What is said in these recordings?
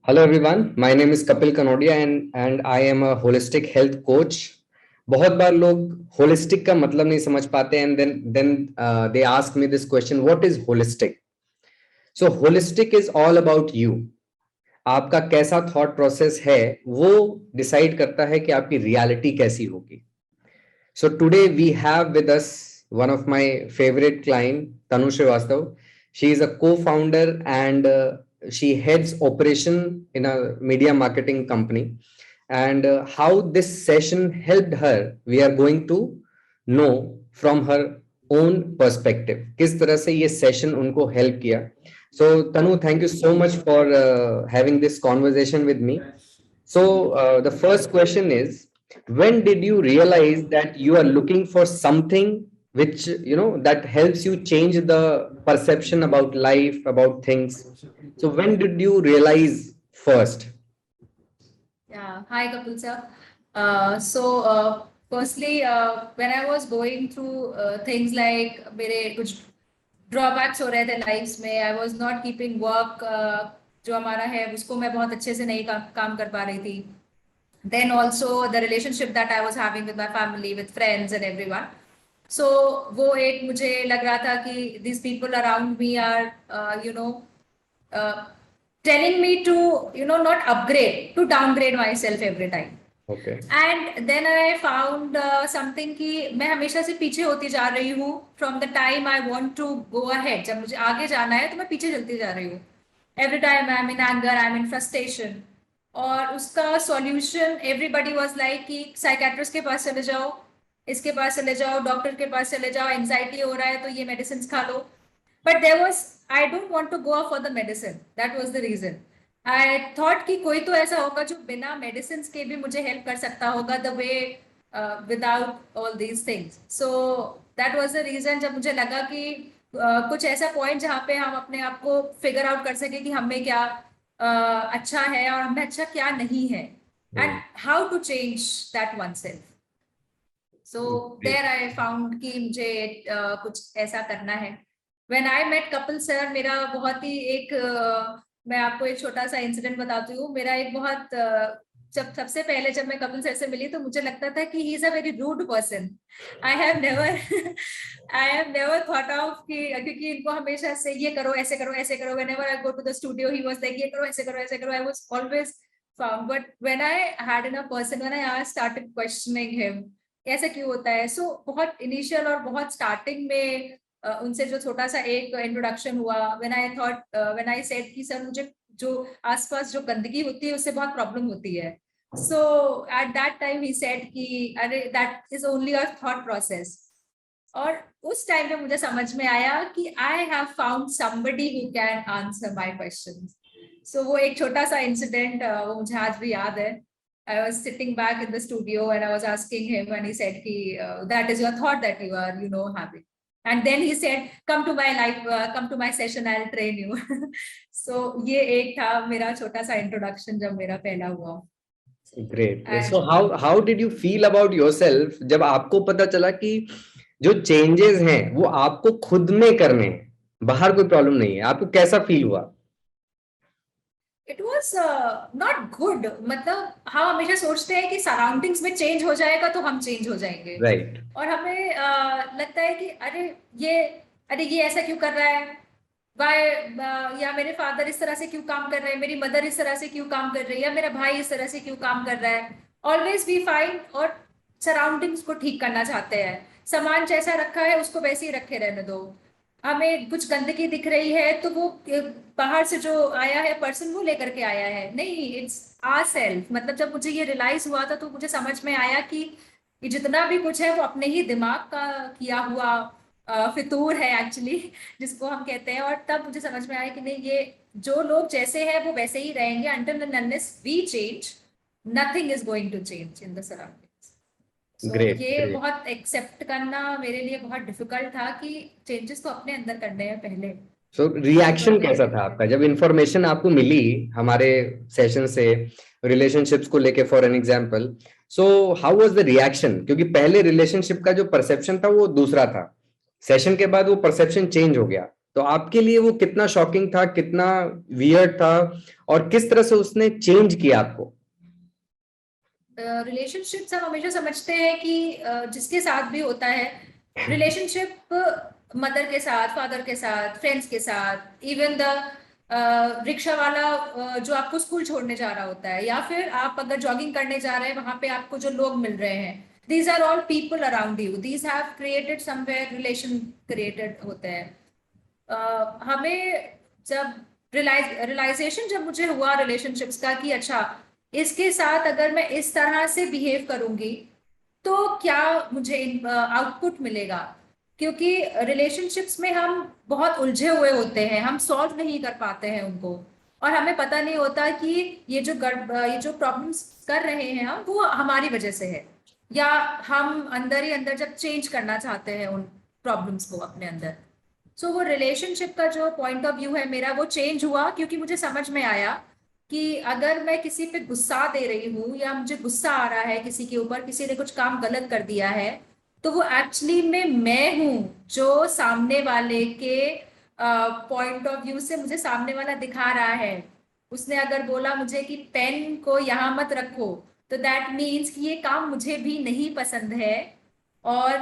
Hello everyone, my name is Kapil Kanodia and I am a holistic health coach. बहुत बार लोग holistic का मतलब नहीं समझ पाते and then they ask me this question, what is holistic? So holistic is all about you. आपका कैसा thought process है वो decide करता है कि आपकी reality कैसी होगी. So today we have with us one of my favorite client, Tanu Srivastav. She is a co-founder and she heads operation in a media marketing company. And how this session helped her, we are going to know from her own perspective. किस तरह से ये session उनको help किया. So Tanu, thank you so much for having this conversation with me. So the first question is, when did you realize that you are looking for something which that helps you change the perception about life, about things? So when did you realize first? Yeah, hi Kapil sir. Firstly, when I was going through things like मेरे कुछ drawbacks हो रहे थे lives में, I was not keeping work जो हमारा है उसको मैं बहुत अच्छे से नहीं काम कर पा रही थी. Then also the relationship that I was having with my family, with friends and everyone. So वो एक मुझे लग रहा था कि these people around me are telling me to not upgrade, to downgrade myself every time. Okay. And then I found something कि मैं हमेशा से पीछे होती जा रही हूँ from the time I want to go ahead. जब मुझे आगे जाना है तो मैं पीछे चलती जा रही हूँ. Every time I'm in anger, I'm in frustration. और उसका solution everybody was like कि psychiatrist के पास चले जाओ, इसके पास चले जाओ, डॉक्टर के पास चले जाओ, एंजाइटी हो रहा है तो ये मेडिसिन खा लो. But there was, I don't want to go for the medicine. That was the reason. I thought कि कोई तो ऐसा होगा जो बिना मेडिसिन के भी मुझे हेल्प कर सकता होगा the way without all these things. So that was the reason जब मुझे लगा कि कुछ ऐसा पॉइंट जहाँ पे हम अपने आप को फिगर आउट कर सके कि हमें क्या अच्छा है और हमें अच्छा क्या नहीं है, and how to change that oneself. So there I found कि मुझे कुछ ऐसा करना है. When I met Kapil sir, मेरा बहुत ही एक मैं आपको एक छोटा सा इंसिडेंट बताती हूँ. मेरा एक बहुत जब सबसे पहले जब मैं कपिल सर से मिली तो मुझे लगता था कि he is a very rude person. I have never thought of कि क्योंकि इनको हमेशा से ये करो, ऐसे करो, ऐसे करो. Whenever I go to the studio he was like ये करो, ऐसे करो, ऐसे करो. I was always found. But when I had in a person, when I started questioning him ऐसा क्यों होता है. सो बहुत इनिशियल और बहुत स्टार्टिंग में उनसे जो छोटा सा एक इंट्रोडक्शन हुआ, व्हेन आई सेड कि सर मुझे जो आसपास जो गंदगी होती है उससे बहुत प्रॉब्लम होती है. So at that time he said कि अरे that is only a thought process. और उस टाइम पे मुझे समझ में आया कि I have found somebody who can answer my questions. So वो एक छोटा सा इंसिडेंट वो मुझे आज भी याद है. I was sitting back in the studio and I was asking him and he said that is your thought that you are having. And then he said, come to my live, come to my session, I'll train you. So ये एक था मेरा छोटा सा introduction जब मेरा पहला हुआ. Great. So how did you feel about yourself जब आपको पता चला कि जो changes हैं वो आपको खुद में करने हैं, बाहर कोई प्रॉब्लम नहीं है, आपको कैसा फील हुआ? It was not good. मतलब हम हमेशा सोचते हैं कि सराउंडिंग्स में चेंज हो जाएगा तो हम चेंज हो जाएंगे. Right. और हमें लगता है कि अरे ये ऐसा क्यों कर रहा है, या मेरे फादर इस तरह से क्यों काम कर रहे हैं, मेरी मदर इस तरह से क्यों काम कर रही है, या मेरा भाई इस तरह से क्यों काम कर रहा है. ऑलवेज वी फाइंड और सराउंडिंग्स को ठीक करना चाहते हैं. सामान जैसा रखा है उसको वैसे ही रखे रहने दो. हमें कुछ गंदगी दिख रही है तो वो बाहर से जो आया है पर्सन वो लेकर के आया है, नहीं, इट्स आवर सेल्फ. मतलब जब मुझे ये रियलाइज हुआ था तो मुझे समझ में आया कि ये जितना भी कुछ है वो अपने ही दिमाग का किया हुआ फितूर है एक्चुअली, जिसको हम कहते हैं. और तब मुझे समझ में आया कि नहीं, ये जो लोग जैसे हैं वो वैसे ही रहेंगे. until and unless we change, nothing is going to change in the surroundings. Great, ये great. बहुत एक्सेप्ट करना मेरे लिए बहुत डिफिकल्ट था कि चेंजेस तो अपने अंदर करने हैं पहले. So रिएक्शन कैसा था आपका जब इंफॉर्मेशन आपको मिली हमारे सेशन से रिलेशनशिप्स को लेके, for an example? So how was the reaction? क्योंकि पहले रिलेशनशिप का जो परसेप्शन था वो दूसरा था, सेशन के बाद वो परसेप्शन चेंज हो गया. तो आपके लिए वो कितना शॉकिंग था, कितना वियर्ड था, और किस तरह से उसने चेंज किया आपको? रिलेशनशिप्स हम हमेशा समझते हैं कि जिसके साथ भी होता है रिलेशनशिप, मदर के साथ, फादर के साथ, फ्रेंड्स के साथ, इवन द रिक्शा वाला जो आपको स्कूल छोड़ने जा रहा होता है, या फिर आप अगर जॉगिंग करने जा रहे हैं वहां पे आपको जो लोग मिल रहे हैं, these are all people around you, these have created somewhere relation created होते हैं। हमें जब रियलाइजेशन जब मुझे हुआ रिलेशनशिप्स का कि अच्छा इसके साथ अगर मैं इस तरह से बिहेव करूंगी तो क्या मुझे आउटपुट मिलेगा, क्योंकि रिलेशनशिप्स में हम बहुत उलझे हुए होते हैं, हम सॉल्व नहीं कर पाते हैं उनको, और हमें पता नहीं होता कि ये जो प्रॉब्लम्स कर रहे हैं हम वो हमारी वजह से है, या हम अंदर ही अंदर जब चेंज करना चाहते हैं उन प्रॉब्लम्स को अपने अंदर। सो वो रिलेशनशिप का जो पॉइंट ऑफ व्यू है मेरा वो चेंज हुआ, क्योंकि मुझे समझ में आया कि अगर मैं किसी पे गुस्सा दे रही हूँ या मुझे गुस्सा आ रहा है किसी के ऊपर, किसी ने कुछ काम गलत कर दिया है, तो वो एक्चुअली में मैं हूँ जो सामने वाले के पॉइंट ऑफ व्यू से मुझे सामने वाला दिखा रहा है। उसने अगर बोला मुझे कि पेन को यहाँ मत रखो, तो दैट मीन्स कि ये काम मुझे भी नहीं पसंद है, और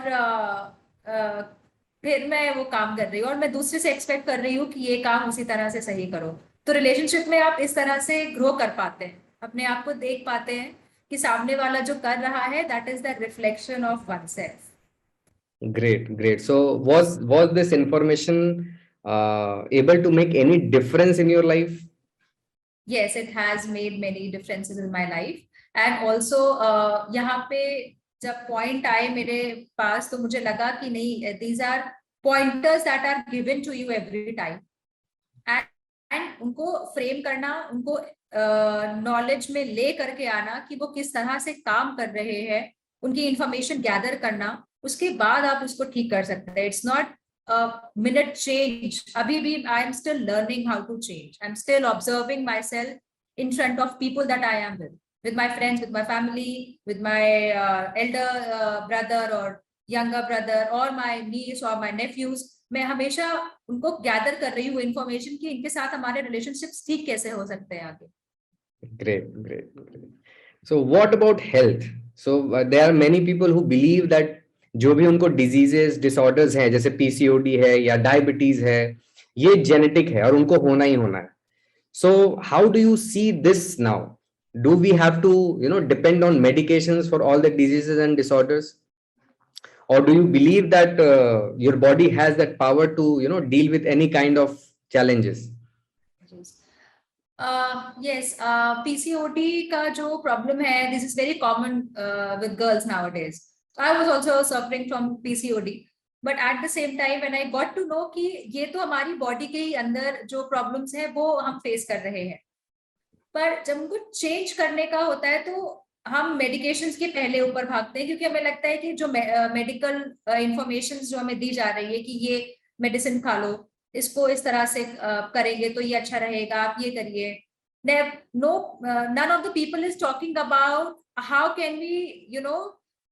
फिर मैं वो काम कर रही हूँ और मैं दूसरे से एक्सपेक्ट कर रही हूँ कि ये काम उसी तरह से सही करो। तो रिलेशनशिप में आप इस तरह से ग्रो कर पाते हैं, अपने आप को देख पाते हैं कि सामने वाला जो कर रहा है that is the reflection of one self. Great, great. So was this information able to make any difference in your life? Yes, it has made many differences in my life. And also यहाँ पे जब point आए मेरे पास तो मुझे लगा कि नहीं, these are pointers that are given to you every time, and उनको फ्रेम करना, उनको नॉलेज में ले करके आना कि वो किस तरह से काम कर रहे हैं, उनकी इंफॉर्मेशन गैदर करना, उसके बाद आप उसको ठीक कर सकते हैं। इट्स नॉट मिनट चेंज, अभी भी I am still learning how to change, I am still observing my self in front of people that I am with my friends, with my family, with my elder brother or younger brother or my niece or my nephews। मैं हमेशा उनको gather कर रही हूँ information कि इनके साथ हमारे रिलेशनशिप्स ठीक कैसे हो सकते हैं आगे। Great, great, great. So what about health? So there are many people who believe that जो भी उनको diseases, disorders हैं, जैसे PCOD है या डायबिटीज है, ये जेनेटिक है और उनको होना ही होना है। So how do you see this now? Do we have to, depend on medications for all the diseases and disorders? Or do you believe that your body has that power to, deal with any kind of challenges? Yes, PCOD का जो problem है, this is very common with girls nowadays. I was also suffering from PCOD, but at the same time when I got to know कि ये तो हमारी body के ही अंदर जो प्रॉब्लम्स है वो हम फेस कर रहे हैं, पर जब उनको चेंज करने का होता है तो हम मेडिकेशंस के पहले ऊपर भागते हैं, क्योंकि हमें लगता है कि जो मेडिकल इंफॉर्मेशन जो हमें दी जा रही है कि ये मेडिसिन खा लो, इसको इस तरह से करेंगे तो ये अच्छा रहेगा, आप ये करिए। No, none of the people is talking about how can we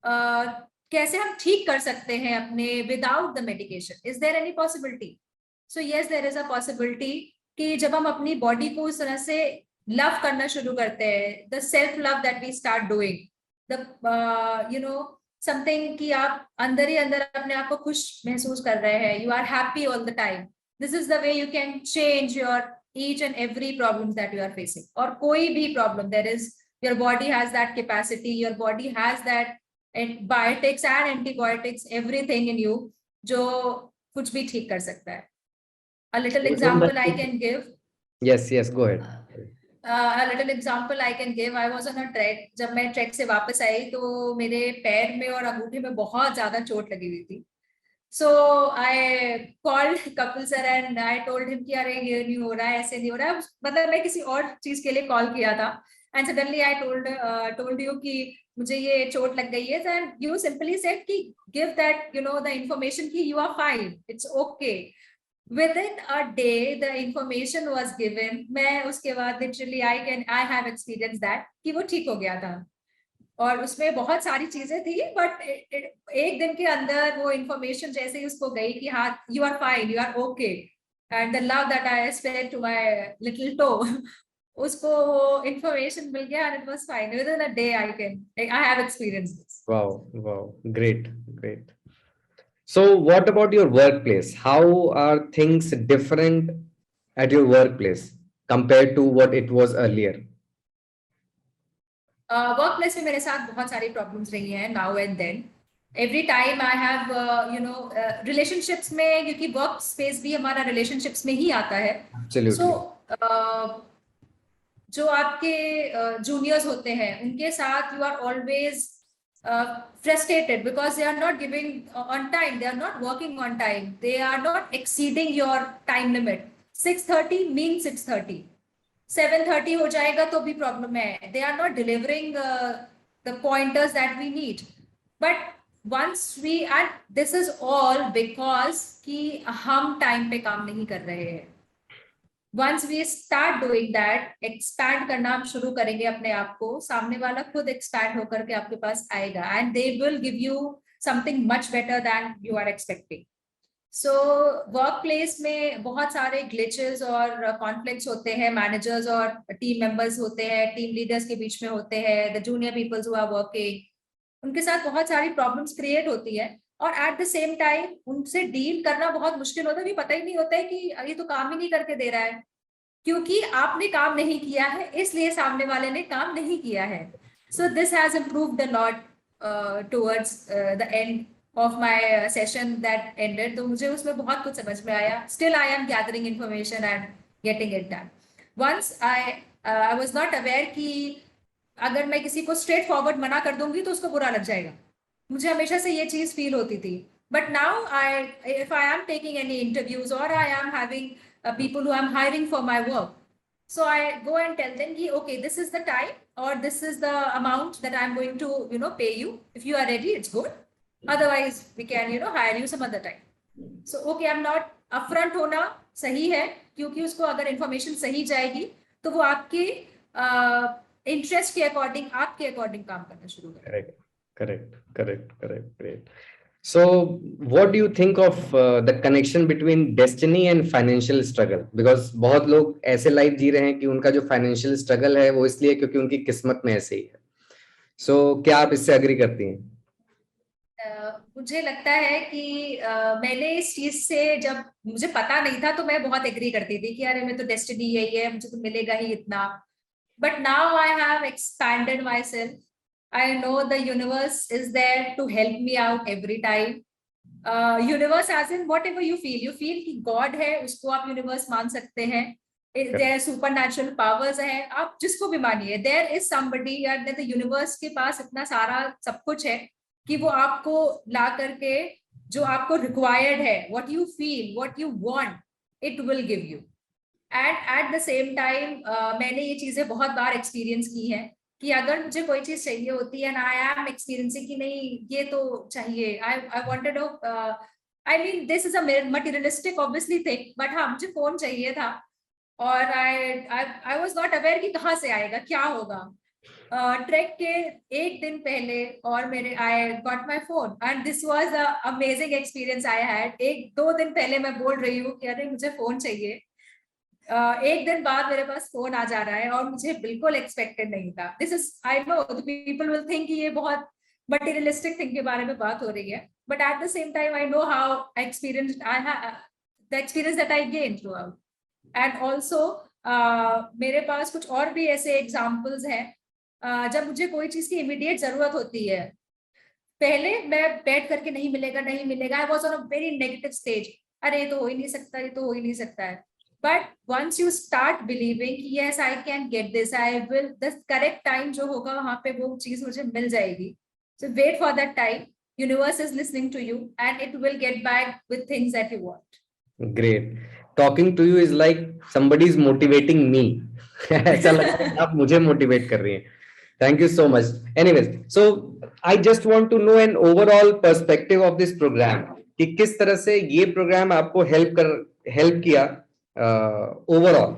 कैसे हम ठीक कर सकते हैं अपने without the medication. Is there any possibility? So yes, there is a possibility कि जब हम अपनी बॉडी को इस तरह से लव करना शुरू करते हैं, the self love that we start doing, the something कि आप अंदर ही अंदर अपने आप को खुश महसूस कर रहे हैं, you are happy all the time, this is the way you can change your each and every problem that you are facing. और कोई भी problem, there is, your body has that capacity, your body has that biotics and antibiotics, everything in you जो कुछ भी ठीक कर सकता है। A little example I can give. Yes, go ahead. A little example I can give. I was on a trek. जब मैं track से वापस आई तो मेरे पैर में और अंगूठे में बहुत ज्यादा चोट लगी हुई थी। So I called Kapil sir and I told him कि अरे ये नहीं हो रहा है, ऐसे नहीं हो रहा है, मतलब मैं किसी और चीज के लिए कॉल किया था। And suddenly I told you कि मुझे ये चोट लग गई है, and you simply said कि give that the information कि you are fine, it's okay. Within a day the information was given. मैं उसके बाद literally I have experienced that कि वो ठीक हो गया था, और उसमें बहुत सारी चीजें थी, बट एक दिन के अंदर वो इंफॉर्मेशन जैसे ही उसको गई कि हाँ you are fine, you are okay, and the love that I spread to my little toe, उसको वो information मिल गया, and it was fine. Within a day, I have experienced this. Wow, wow, great, great. So what about your workplace? How are things different at your workplace compared to what it was earlier? Work place में मेरे साथ बहुत सारी problems रही हैं now and then. Every time I have relationships में, क्योंकि work space भी हमारा रिलेशनशिप्स में ही आता है. Absolutely. सो जो आपके जूनियर्स होते हैं उनके साथ you are always frustrated because they are not giving on time, they are not working on time, they are not exceeding your time limit. 6:30 means 6:30, 7:30 हो जाएगा तो भी प्रॉब्लम है. They are not delivering the pointers that we need. But once we, and this is all because कि हम time पे काम नहीं कर रहे हैं. Once we start doing that, expand करना हम शुरू करेंगे अपने आप को, सामने वाला खुद expand होकर के आपके पास आएगा, and they will give you something much better than you are expecting. So workplace में बहुत सारे glitches और conflicts होते हैं, managers और team members होते हैं, team leaders के बीच में होते हैं, the junior people who are working, उनके साथ बहुत सारी problems create होती है. और एट द सेम टाइम उनसे डील करना बहुत मुश्किल होता है, भी पता ही नहीं होता है कि ये तो काम ही नहीं करके दे रहा है, क्योंकि आपने काम नहीं किया है इसलिए सामने वाले ने काम नहीं किया है. So this has improved a lot towards the end of my session that ended. तो मुझे उसमें बहुत कुछ समझ में आया. Still I am gathering information and getting it done. Once I was not aware कि अगर मैं किसी को स्ट्रेट फॉरवर्ड मना कर दूंगी तो उसको बुरा लग जाएगा. मुझे हमेशा से ये चीज फील होती थी. But now if I am taking any interviews or I am having people who I'm hiring for my work, so I go and tell them कि okay, this is the time or this is the amount that I'm going to pay you. If you are ready, it's good. Otherwise, we can hire you some other time. So okay, I'm not upfront होना सही है, क्योंकि उसको अगर information सही जाएगी तो वो आपके interest के according, आपके according काम करना शुरू करेगा. Correct. Great. So what do you think of the connection between destiny and financial struggle? Because बहुत लोग ऐसे लाइफ जी रहे हैं कि उनका जो फाइनेंशियल स्ट्रगल है वो इसलिए क्योंकि उनकी किस्मत में ऐसे ही है. So क्या आप इससे एग्री करती हैं? मुझे लगता है कि मैंने इस चीज से, जब मुझे पता नहीं था तो मैं बहुत एग्री करती थी कि अरे मैं तो डेस्टिनी यही है, मुझे तो मिलेगा ही इतना. But now I have expanded my self. I know the universe is there to help me out every time. Universe as in whatever you feel कि God है, उसको आप universe मान सकते हैं. There are supernatural powers है, आप जिसको भी मानिए. There is somebody, या the universe के पास इतना सारा सब कुछ है कि वो आपको ला करके जो आपको required है, what you feel, what you want, it will give you. And at the same time मैंने ये चीजें बहुत बार एक्सपीरियंस की हैं कि अगर मुझे कोई चीज चाहिए होती है, आई एम एक्सपीरियंसिंग कि नहीं ये तो चाहिए, I wanted I mean this is a materialistic obviously thing, but हाँ मुझे फोन चाहिए था और आई वाज नॉट अवेयर कि कहाँ से आएगा, क्या होगा. ट्रैक के एक दिन पहले और मेरे I got my phone and this was a amazing experience I had. 1-2 दिन पहले मैं बोल रही हूँ कि अरे मुझे फोन चाहिए, एक दिन बाद मेरे पास फोन आ जा रहा है और मुझे बिल्कुल एक्सपेक्टेड नहीं था. This is, I know people will think ये बहुत मटेरियलिस्टिक थिंग के बारे में बात हो रही है, but at the same time I know how experience I have, the experience that I gain through out. And also मेरे पास कुछ और भी ऐसे एग्जाम्पल्स हैं जब मुझे कोई चीज की इमीडिएट जरूरत होती है. पहले मैं बैठ करके नहीं मिलेगा, I was on a very negative stage, अरे ये तो हो ही नहीं सकता, ये तो हो ही नहीं सकता है. But once you start believing yes I can get this, I will, the correct time जो होगा वहां पे वो चीज मुझे मिल जाएगी. So wait for that time. Universe is listening to you and it will get back with things that you want. Great. Talking to you is like somebody is motivating me. ऐसा लग रहा है आप मुझे मोटिवेट कर रही हैं. Thank you so much. Anyways, so I just want to know an overall perspective of this program कि किस तरह से ये प्रोग्राम आपको हेल्प किया ओवरऑल.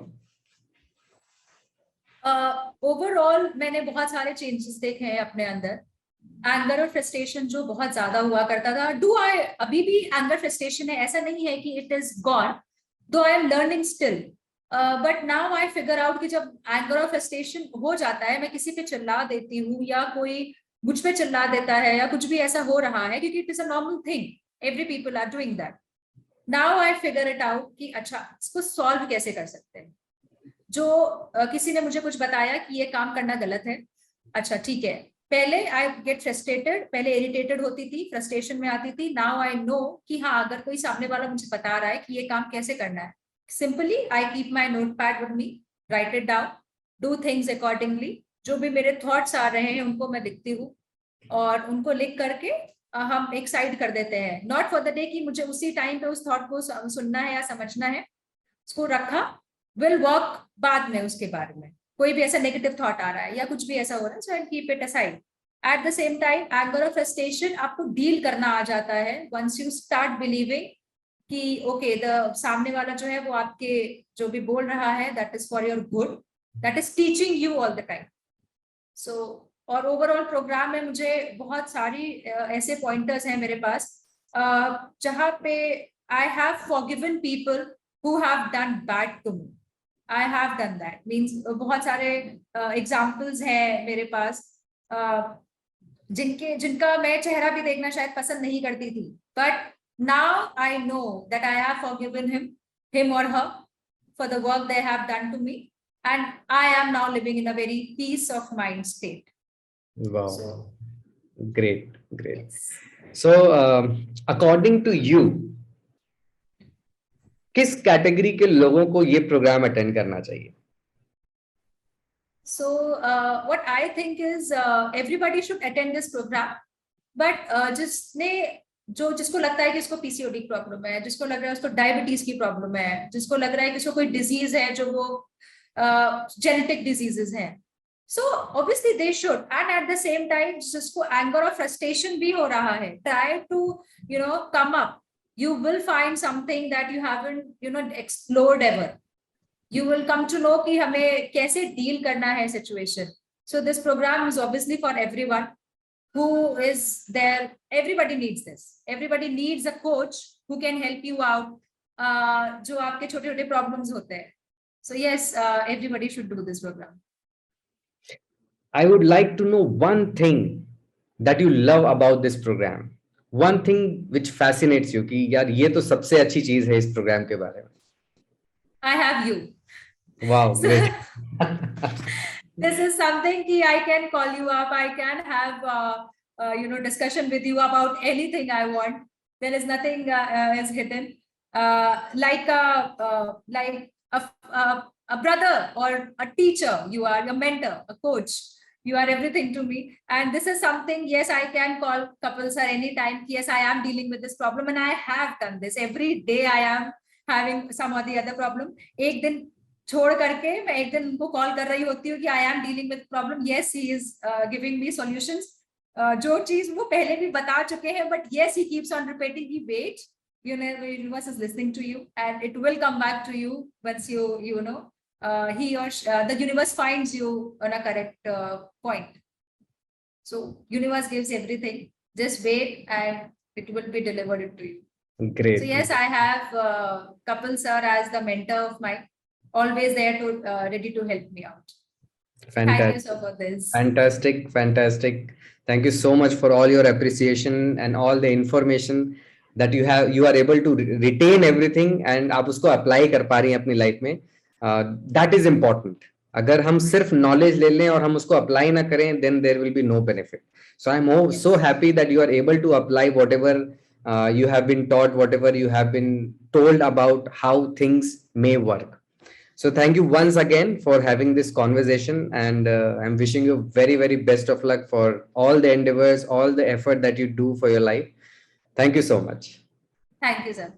ओवरऑल मैंने बहुत सारे चेंजेस देखे हैं अपने अंदर. एंगर और फ्रस्ट्रेशन जो बहुत ज्यादा हुआ करता था, अभी भी एंगर फ्रस्ट्रेशन है, ऐसा नहीं है कि it is gone, though I am learning still. But now I figure out कि जब anger और frustration हो जाता है, मैं किसी पे चिल्ला देती हूँ या कोई मुझ पे चिल्ला देता है या कुछ भी ऐसा हो रहा है, क्योंकि it is a normal thing, every people are doing that. Now I figure it out कि अच्छा इसको solve कैसे कर सकते हैं. जो किसी ने मुझे कुछ बताया कि ये काम करना गलत है, अच्छा ठीक है, पहले आई गेट फ्रस्ट्रेटेड, पहले इरिटेटेड होती थी, फ्रस्ट्रेशन में आती थी. नाउ आई नो कि हाँ, अगर कोई सामने वाला मुझे बता रहा है कि ये काम कैसे करना है, simply I keep my note pad with me, right it down, do things accordingly. जो भी मेरे थॉट्स आ रहे हैं उनको मैं लिखती हूँ और उनको लिख करके हम एक साइड कर देते हैं. नॉट फॉर द डे कि मुझे उसी टाइम पे उस थॉट को सुनना है या समझना है, उसको रखा, विल वर्क बाद में उसके बारे में. कोई भी ऐसा नेगेटिव थॉट आ रहा है या कुछ भी ऐसा हो रहा है, so I keep it aside. At the same time anger और फ्रस्ट्रेशन आपको डील करना आ जाता है वंस यू स्टार्ट बिलीविंग कि ओके द सामने वाला जो है वो आपके जो भी बोल रहा है that is for your good, that is teaching you all the time. So और ओवरऑल प्रोग्राम में मुझे बहुत सारी ऐसे पॉइंटर्स हैं मेरे पास जहाँ पे I have forgiven people who have done bad to me. I have done that. Means बहुत सारे examples हैं मेरे पास जिनका मैं चेहरा भी देखना शायद पसंद नहीं करती थी. But now I know that I have forgiven him or her for the work they have done to me, and I am now living in a very peace of mind state. Wow. So, Great. yes. So according to you, किस category के लोगों को ये programme attend करना चाहिए? So what I think is everybody should attend this program, but जिसको लगता है कि इसको पीसीओडी प्रॉब्लम है, जिसको लग रहा है उसको डायबिटीज की प्रॉब्लम है, जिसको लग रहा है कि इसको कोई डिजीज है जो वो जेनेटिक डिजीजेस हैं, so obviously they should. And at the same time जिसको एंगर और फ्रस्ट्रेशन भी हो रहा है, try to come up. You will find something that you haven't explored ever. You will come to know कि हमें कैसे deal करना है situation. So this program is obviously for everyone who is there. Everybody needs this. Everybody needs a coach who can help you out. जो आपके छोटे-छोटे problems होते हैं. So yes, everybody should do this program. I would like to know one thing that you love about this program. One thing which fascinates you कि यार ये तो सबसे अच्छी चीज है इस प्रोग्राम के बारे में. I have you. Wow, great. This is something कि I can call you up. I can have discussion with you about anything I want. There is nothing is hidden. Like a brother or a teacher, you are a mentor, a coach. You are everything to me, and this is something, yes, I can call Kapil sir anytime. Yes, I am dealing with this problem, and I have done this. Every day I am having some or the other problem. एक दिन छोड़ करके मैं एक दिन उनको call कर रही होती हूँ कि I am dealing with problem. Yes, he is giving me solutions. जो चीज वो पहले भी बता चुके हैं, but yes, he keeps on repeating. He wait, the universe is listening to you, and it will come back to you once you know. He or the universe finds you on a correct point. So universe gives everything. Just wait and it will be delivered to you. Great. So yes, I have Kapil sir as the mentor of mine, always there to ready to help me out. Fantastic. Thank you so for this. Fantastic. Thank you so much for all your appreciation and all the information that you are able to retain everything and आप उसको apply कर पा रही हैं अपनी life में. That is important. अगर हम सिर्फ knowledge ले लें और हम उसको apply ना करें, then there will be no benefit. So I'm so happy that you are able to apply whatever you have been taught, whatever you have been told about how things may work. So thank you once again for having this conversation, and I'm wishing you very, very best of luck for all the endeavors, all the effort that you do for your life. Thank you so much. Thank you, sir.